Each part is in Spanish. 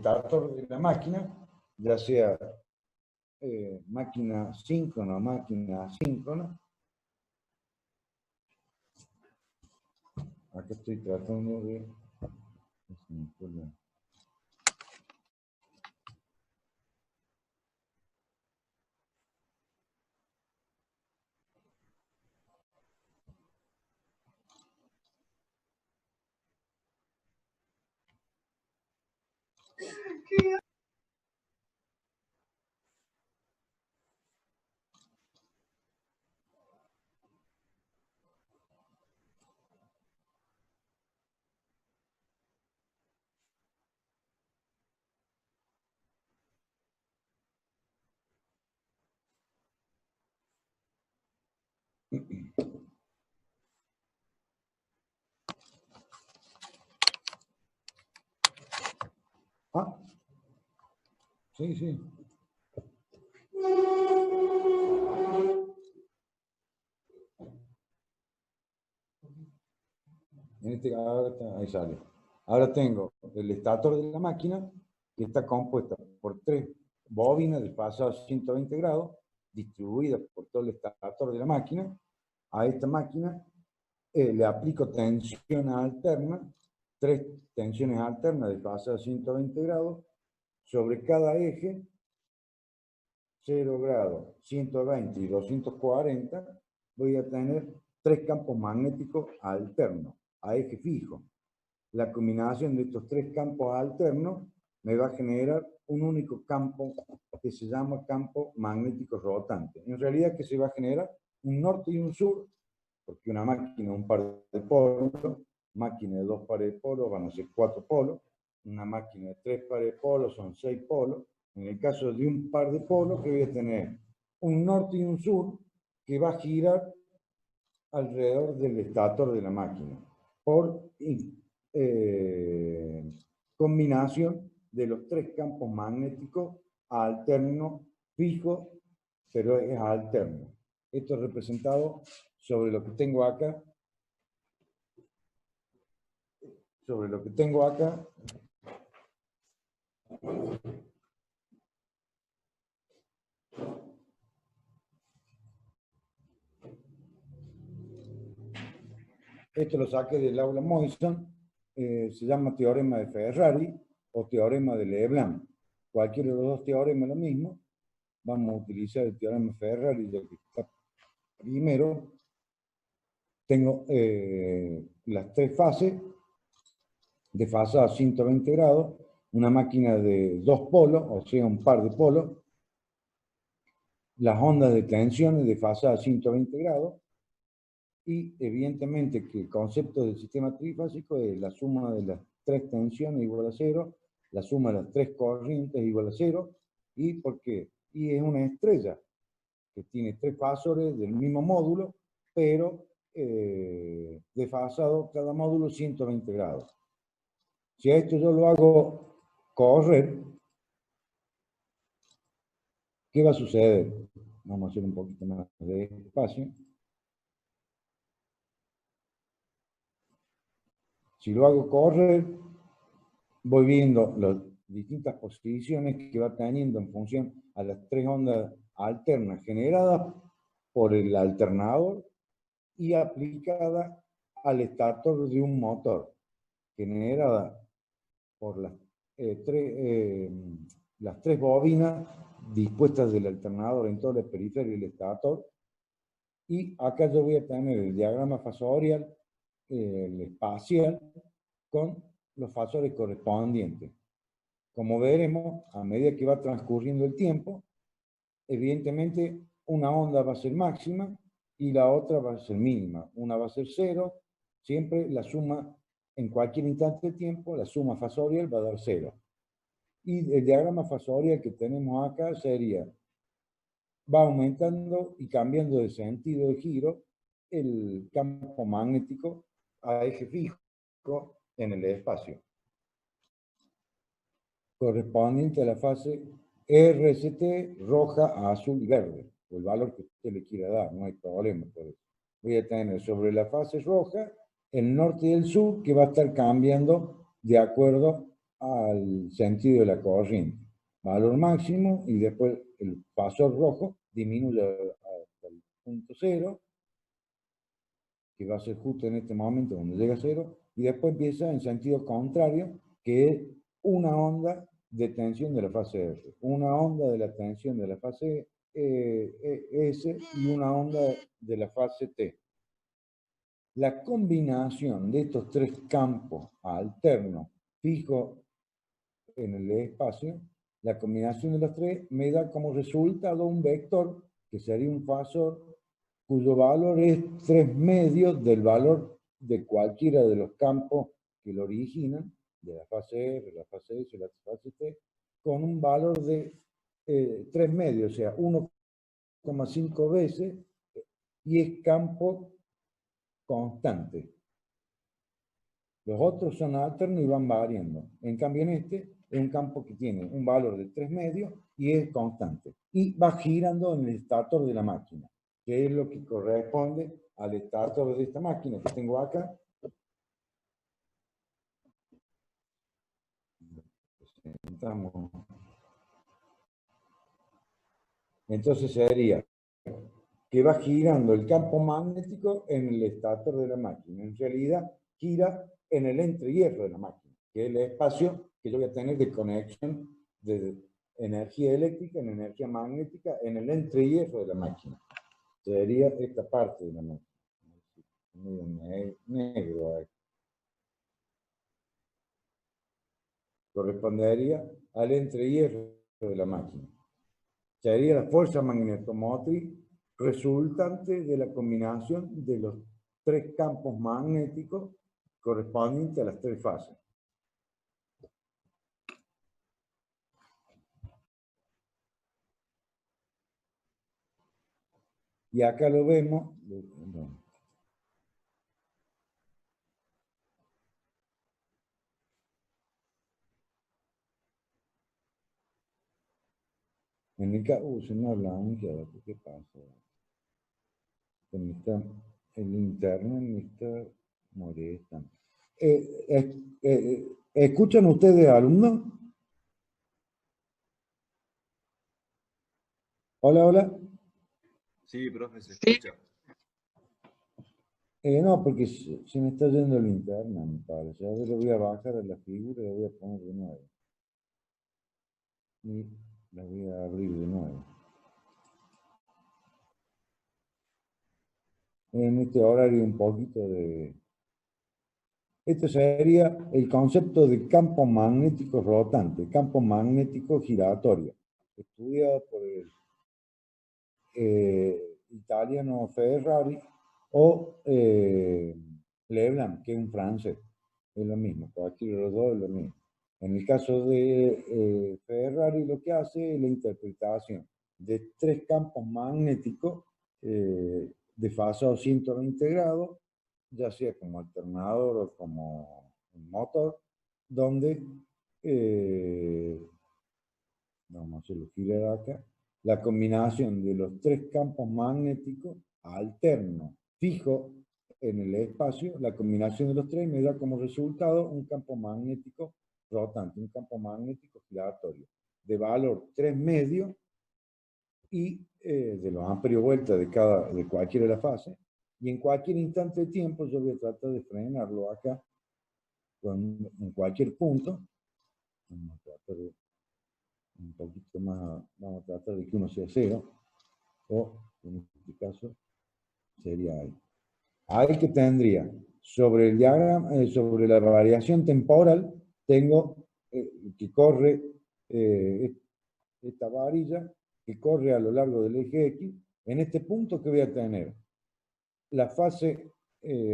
estator de la máquina, ya sea máquina síncrona o máquina asíncrona. Acá estoy tratando de... Ah, sí, sí. En este caso, ahí sale. Ahora tengo el estator de la máquina, que está compuesta por 3 bobinas de fase 120 grados, distribuidas por todo el estator de la máquina. A esta máquina le aplico tensión alterna, 3 tensiones alternas de fase 120 grados, sobre cada eje, 0 grados, 120 y 240, voy a tener 3 campos magnéticos alternos, a eje fijo. La combinación de estos 3 campos alternos me va a generar un único campo que se llama campo magnético rotante. En realidad, que se va a generar un norte y un sur, porque una máquina, un par de polos, máquina de 2 pares de polos van a ser 4 polos, una máquina de 3 pares de polos son 6 polos. En el caso de un par de polos, que voy a tener un norte y un sur que va a girar alrededor del estator de la máquina por combinación de los 3 campos magnéticos alternos, fijos, pero es alterno. Esto es representado sobre lo que tengo acá. Sobre lo que tengo acá. Esto lo saqué del aula Moison. Se llama teorema de Ferrari o teorema de Leblanc. Cualquiera de los dos teoremas es lo mismo. Vamos a utilizar el teorema de Ferrari, ya que está primero. Tengo las 3 fases de fase a 120 grados, una máquina de 2 polos, o sea, un par de polos, las ondas de tensiones de fase a 120 grados, y evidentemente que el concepto del sistema trifásico es la suma de las 3 tensiones igual a 0, la suma de las 3 corrientes igual a 0, ¿y por qué? Y es una estrella que tiene 3 fasores del mismo módulo, pero desfasado cada módulo 120 grados. Si a esto yo lo hago correr, ¿qué va a suceder? Vamos a hacer un poquito más de espacio. Si lo hago correr, voy viendo las distintas posiciones que va teniendo en función a las 3 ondas alternas generadas por el alternador y aplicada al estator de un motor, generada por las 3 bobinas dispuestas del alternador en toda la periferia del estator. Y acá yo voy a tener el diagrama fasorial, el espacial, con los fasores correspondientes. Como veremos, a medida que va transcurriendo el tiempo, evidentemente una onda va a ser máxima y la otra va a ser mínima. Una va a ser 0, siempre la suma, en cualquier instante de tiempo, la suma fasorial va a dar 0. Y el diagrama fasorial que tenemos acá sería, va aumentando y cambiando de sentido de giro el campo magnético a eje fijo en el espacio, correspondiente a la fase RST roja, azul y verde, o el valor que usted le quiera dar, no hay problema por eso. Voy a tener sobre la fase roja el norte y el sur, que va a estar cambiando de acuerdo al sentido de la corriente. Valor máximo y después el fasor rojo disminuye hasta el punto cero, que va a ser justo en este momento donde llega a cero, y después empieza en sentido contrario, que es una onda de tensión de la fase R, una onda de la tensión de la fase S y una onda de la fase T. La combinación de estos tres campos alternos fijos en el espacio, la combinación de los tres me da como resultado un vector que sería un fasor cuyo valor es 3 medios del valor de cualquiera de los campos que lo originan, de la fase R, la fase S y la fase T, con un valor de 3 medios, o sea, 1,5 veces, y es campo constante. Los otros son alternos y van variando. En cambio, en este es un campo que tiene un valor de 3 medios y es constante. Y va girando en el estator de la máquina, que es lo que corresponde al estator de esta máquina que tengo acá. Entonces sería que va girando el campo magnético en el estator de la máquina. En realidad, gira en el entrehierro de la máquina, que es el espacio que yo voy a tener de conexión de energía eléctrica en energía magnética en el entrehierro de la máquina. Sería esta parte de la máquina. Medio negro ahí. Correspondería al entrehierro de la máquina. Sería la fuerza magnetomotriz resultante de la combinación de los tres campos magnéticos correspondientes a las tres fases. Y acá lo vemos. En mi caso, se me habla ¿qué pasa? El internet me está molestando. ¿Escuchan ustedes, alumnos? Hola, hola. Sí, profe, se escucha. No, porque se me está yendo el internet, me parece. A ver, lo voy a bajar a la figura y lo voy a poner de nuevo. Y la voy a abrir de nuevo. En este horario un poquito de... Este sería el concepto de campo magnético rotante, campo magnético giratorio, estudiado por el italiano Ferrari o Leblanc, que es un francés. Es lo mismo, cualquiera de los dos es lo mismo. En el caso de Ferrari, lo que hace es la interpretación de tres campos magnéticos de fase 120 grados, ya sea como alternador o como motor, donde, vamos a hacerlo girar acá, la combinación de los tres campos magnéticos alternos, fijos en el espacio, la combinación de los tres me da como resultado un campo magnético rotante, un campo magnético giratorio, de valor 3 medios y de los amplios vueltas de cualquiera de las fases, y en cualquier instante de tiempo yo voy a tratar de frenarlo acá, en cualquier punto. Vamos a tratar de un poquito más, vamos a tratar de que uno sea cero, o en este caso sería ahí. Ahí que tendría, sobre el diagrama, sobre la variación temporal, tengo que corre esta varilla que corre a lo largo del eje X. En este punto que voy a tener la fase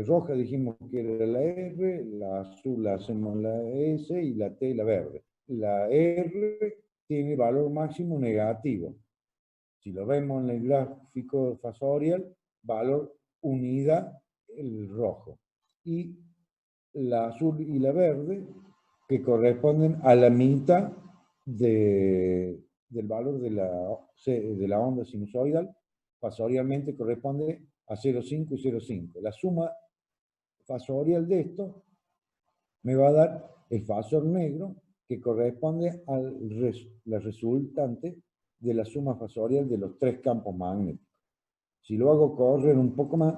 roja, dijimos que era la R, la azul la hacemos la S y la T la verde. La R tiene valor máximo negativo. Si lo vemos en el gráfico fasorial, valor unidad el rojo. Y la azul y la verde, que corresponden a la mitad del valor de la onda sinusoidal, fasorialmente corresponde a 0,5 y 0,5. La suma fasorial de esto me va a dar el fasor negro, que corresponde a la resultante de la suma fasorial de los tres campos magnéticos. Si lo hago correr un poco más,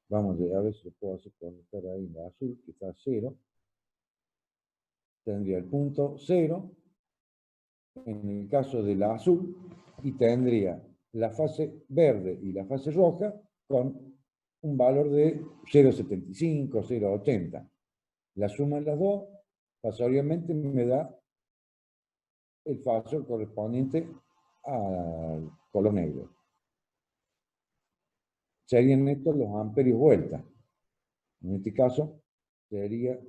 vamos a ver si lo puedo hacer correr ahí en azul, que está a 0. Tendría el punto 0 en el caso de la azul y tendría la fase verde y la fase roja con un valor de 0,75, 0,80. La suma de las dos, fasorialmente me da el fasor correspondiente al color negro. Serían estos los amperios vuelta. En este caso sería,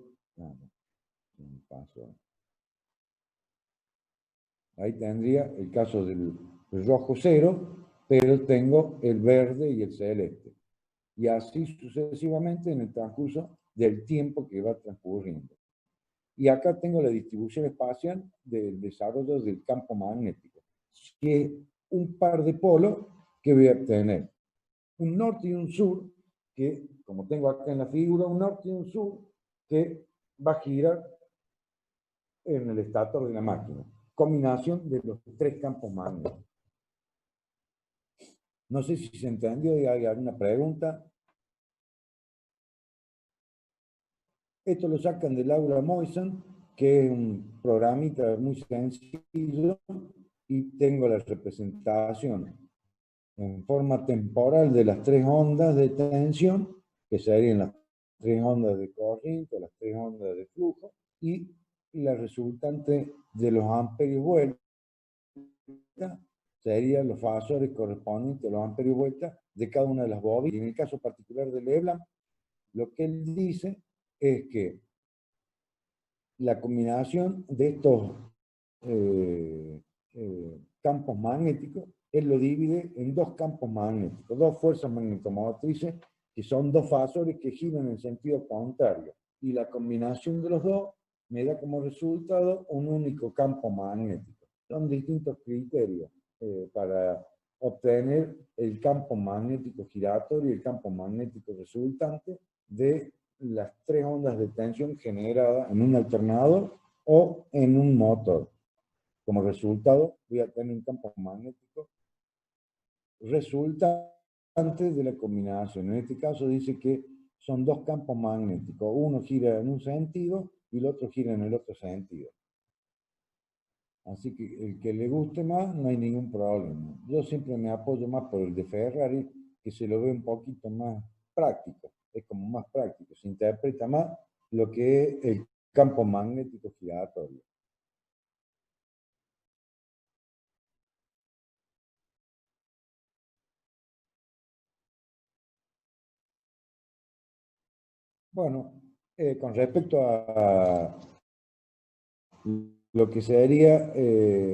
ahí tendría el caso del rojo 0, pero tengo el verde y el celeste. Y así sucesivamente en el transcurso del tiempo que va transcurriendo. Y acá tengo la distribución espacial del desarrollo del campo magnético, que es un par de polos que voy a obtener. Un norte y un sur, que como tengo acá en la figura, un norte y un sur, que va a girar en el estator de la máquina. Combinación de los tres campos magnéticos. No sé si se entendió y hay alguna pregunta. Esto lo sacan del aula Moisen, que es un programita muy sencillo, y tengo la representación en forma temporal de las tres ondas de tensión, que serían las tres ondas de corriente, las tres ondas de flujo, y la resultante de los amperios vuelta serían los fasores correspondientes a los amperios vuelta de cada una de las bobinas. Y en el caso particular de Leblanc, lo que él dice es que la combinación de estos campos magnéticos, él lo divide en dos campos magnéticos, dos fuerzas magnetomotrices, que son dos fasores que giran en sentido contrario. Y la combinación de los dos me da como resultado un único campo magnético. Son distintos criterios para obtener el campo magnético giratorio y el campo magnético resultante de las tres ondas de tensión generadas en un alternador o en un motor. Como resultado, voy a tener un campo magnético resultante de la combinación. En este caso dice que son dos campos magnéticos. Uno gira en un sentido y el otro gira en el otro sentido. Así que el que le guste más, no hay ningún problema. Yo siempre me apoyo más por el de Ferrari, que se lo ve un poquito más práctico. Es como más práctico. Se interpreta más lo que es el campo magnético giratorio. Bueno, con respecto a lo que sería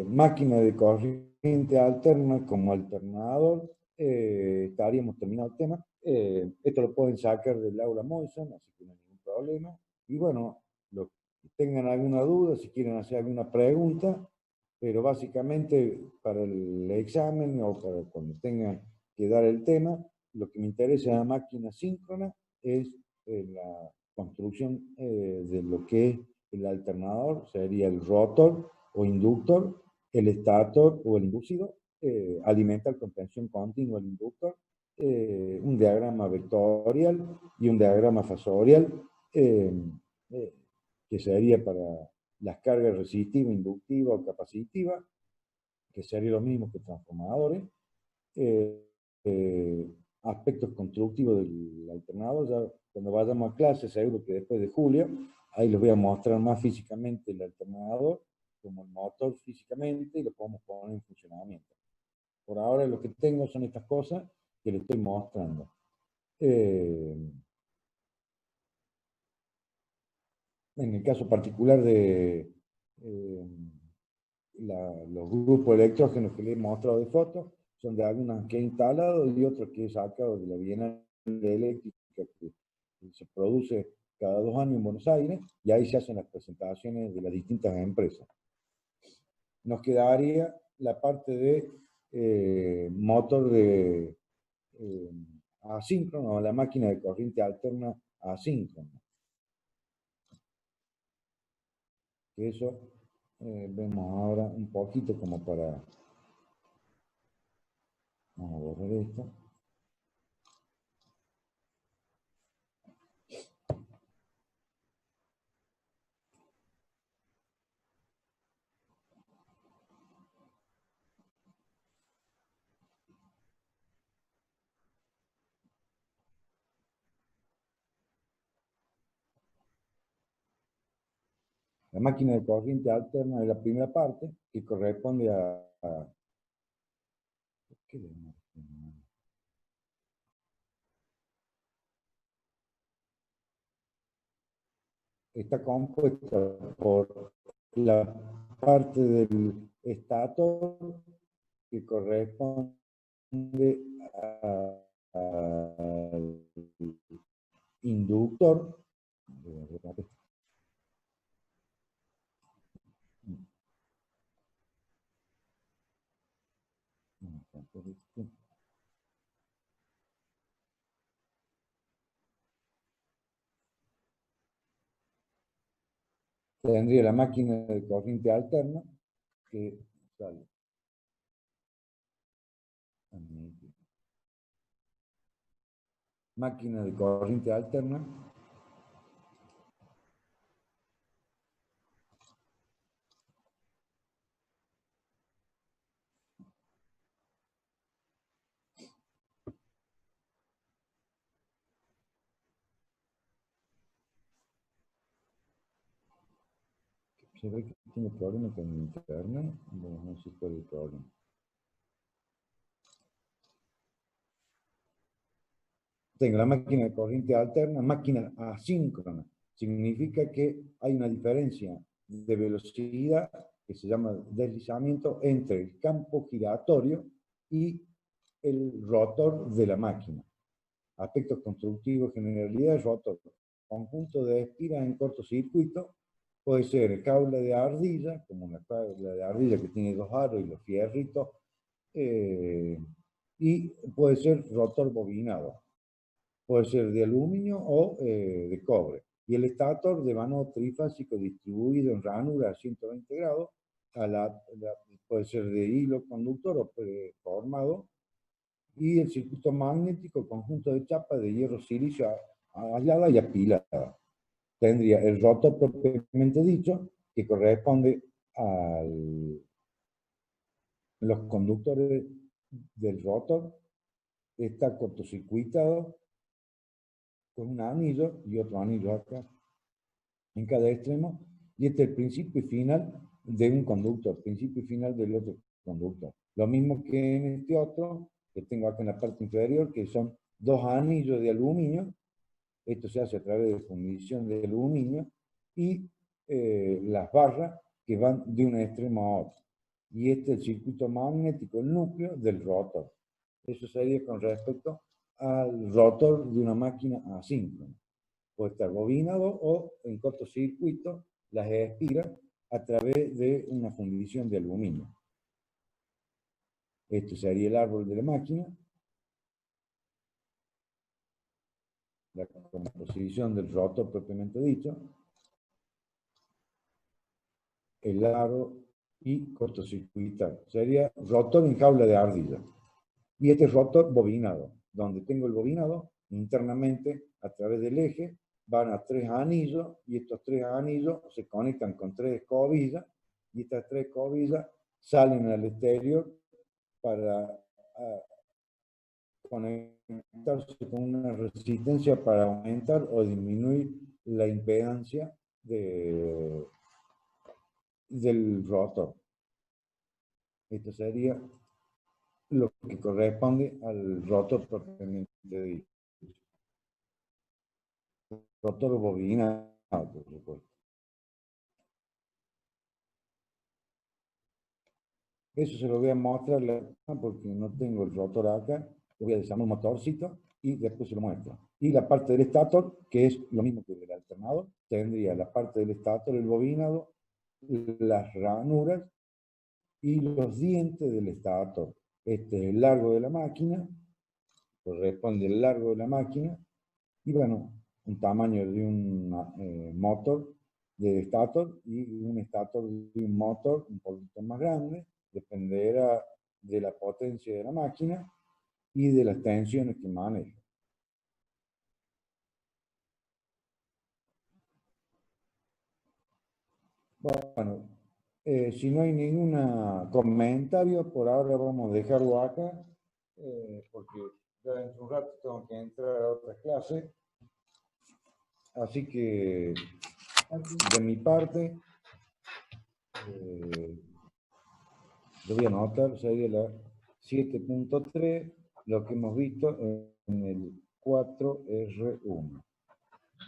máquina de corriente alterna como alternador, estaríamos terminado el tema. Esto lo pueden sacar del aula Moisen, así que no hay ningún problema. Y bueno, los que tengan alguna duda, si quieren hacer alguna pregunta, pero básicamente para el examen o para cuando tengan que dar el tema, lo que me interesa en la máquina síncrona es la construcción de lo que es el alternador, sería el rotor o inductor, el estator o el inducido, alimenta el contención continua el inductor, un diagrama vectorial y un diagrama fasorial, que sería para las cargas resistiva, inductiva o capacitiva, que sería lo mismo que transformadores, aspectos constructivos del alternador. Ya cuando vayamos a clase, seguro que después de julio, ahí les voy a mostrar más físicamente el alternador, como el motor físicamente, y lo podemos poner en funcionamiento. Por ahora lo que tengo son estas cosas que les estoy mostrando. En el caso particular de los grupos electrógenos que les he mostrado de fotos, son de algunas que he instalado y otros que he sacado de la Bienal Eléctrica que se produce cada 2 años en Buenos Aires, y ahí se hacen las presentaciones de las distintas empresas. Nos quedaría la parte de motor de asíncrono, o la máquina de corriente alterna asíncrona. Que eso vemos ahora un poquito como para... Vamos a borrar esto. La máquina de corriente alterna es la primera parte que corresponde ¿qué le llamo? Está compuesta por la parte del estator que corresponde al inductor. Tendría la máquina de corriente alterna que sale. Máquina de corriente alterna se ve que tiene problemas con internet, no sé cuál es el problema. Tengo la máquina de corriente alterna, máquina asíncrona. Significa que hay una diferencia de velocidad que se llama deslizamiento entre el campo giratorio y el rotor de la máquina. Aspectos constructivos, generalidades, rotor. Conjunto de espiras en cortocircuito. Puede ser jaula de ardilla, como una jaula de ardilla que tiene dos aros y los fierritos. Y puede ser rotor bobinado. Puede ser de aluminio o de cobre. Y el estator de vano trifásico distribuido en ranura a 120 grados, puede ser de hilo conductor o preformado, y el circuito magnético, conjunto de chapas de hierro silicio aislada y apilada. Tendría el rotor propiamente dicho, que corresponde a los conductores del rotor, está cortocircuitado con un anillo y otro anillo acá en cada extremo, y este es el principio y final de un conductor, principio y final del otro conductor. Lo mismo que en este otro, que tengo acá en la parte inferior, que son dos anillos de aluminio. Esto se hace a través de fundición de aluminio, y las barras que van de un extremo a otro. Y este es el circuito magnético, el núcleo del rotor. Eso sería con respecto al rotor de una máquina asíncrona. Puede estar bobinado o en cortocircuito las espiras a través de una fundición de aluminio. Esto sería el árbol de la máquina. La composición del rotor propiamente dicho. El aro y cortocircuitar. Sería rotor en jaula de ardilla. Y este es rotor bobinado, donde tengo el bobinado internamente a través del eje, van a tres anillos, y estos tres anillos se conectan con tres escobillas, y estas tres escobillas salen al exterior para conectarse con una resistencia para aumentar o disminuir la impedancia del rotor. Esto sería lo que corresponde al rotor propiamente dicho. Rotor bobinado, por supuesto. Eso se lo voy a mostrar porque no tengo el rotor acá. Le voy a desarmar un motorcito y después se lo muestro. Y la parte del estator, que es lo mismo que el alternador, tendría la parte del estator, el bobinado, las ranuras y los dientes del estator. Este es el largo de la máquina, corresponde al largo de la máquina, y bueno, un tamaño de un motor de estator y un estator de un motor un poquito más grande, dependerá de la potencia de la máquina y de las tensiones que maneja. Bueno, si no hay ningún comentario, por ahora vamos a dejarlo acá, porque ya dentro de un rato tengo que entrar a otra clase. Así que, de mi parte, lo voy a anotar, sería la 7.3, lo que hemos visto en el 4R1.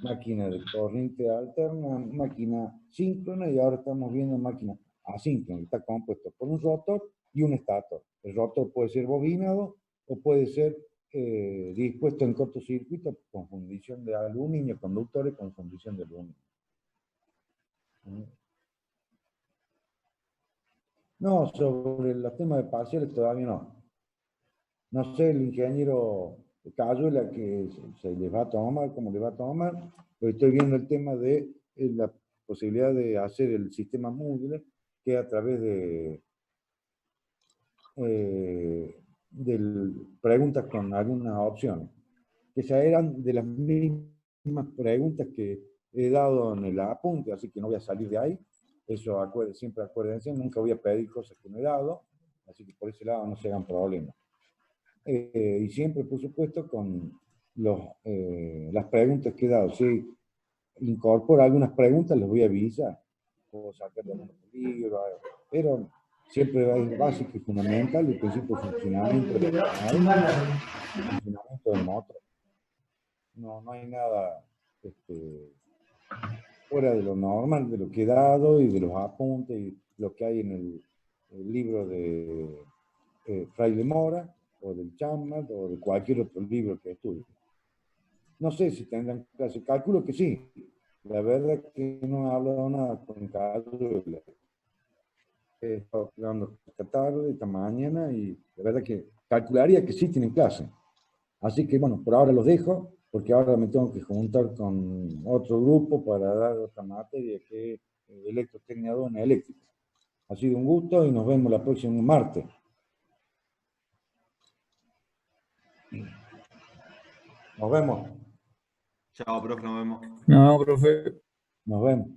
Máquina de corriente alterna, máquina síncrona, y ahora estamos viendo máquina asíncrona, que está compuesto por un rotor y un estator. El rotor puede ser bobinado o puede ser dispuesto en cortocircuito con fundición de aluminio, conductores con fundición de aluminio. No, sobre los temas de parciales todavía no. No sé, el ingeniero Cayuela que se les va a tomar, cómo le va a tomar, pero estoy viendo el tema de la posibilidad de hacer el sistema Moodle, que a través de preguntas con algunas opciones. Que esas eran de las mismas preguntas que he dado en el apunte, así que no voy a salir de ahí. Eso siempre acuérdense, nunca voy a pedir cosas que no he dado, así que por ese lado no se hagan problemas. Y siempre, por supuesto, con las preguntas que he dado. Si incorporo algunas preguntas, les voy a avisar. Puedo sacar de algunos libros, pero siempre es básico y fundamental el principio de funcionamiento del funcionamiento del motor. No hay nada fuera de lo normal, de lo que he dado y de los apuntes y lo que hay en el libro de Fraile Mora, o del Chapman, o de cualquier otro libro que estudie. No sé si tendrán clase, calculo que sí. La verdad es que no he hablado nada con Carlos. He estado hablando esta tarde, esta mañana, y la verdad que calcularía que sí tienen clase. Así que bueno, por ahora los dejo, porque ahora me tengo que juntar con otro grupo para dar otra materia que es electrotecnia aduana eléctrica. Ha sido un gusto y nos vemos la próxima martes. Nos vemos. Chao, profe, nos vemos. No, profe. Nos vemos.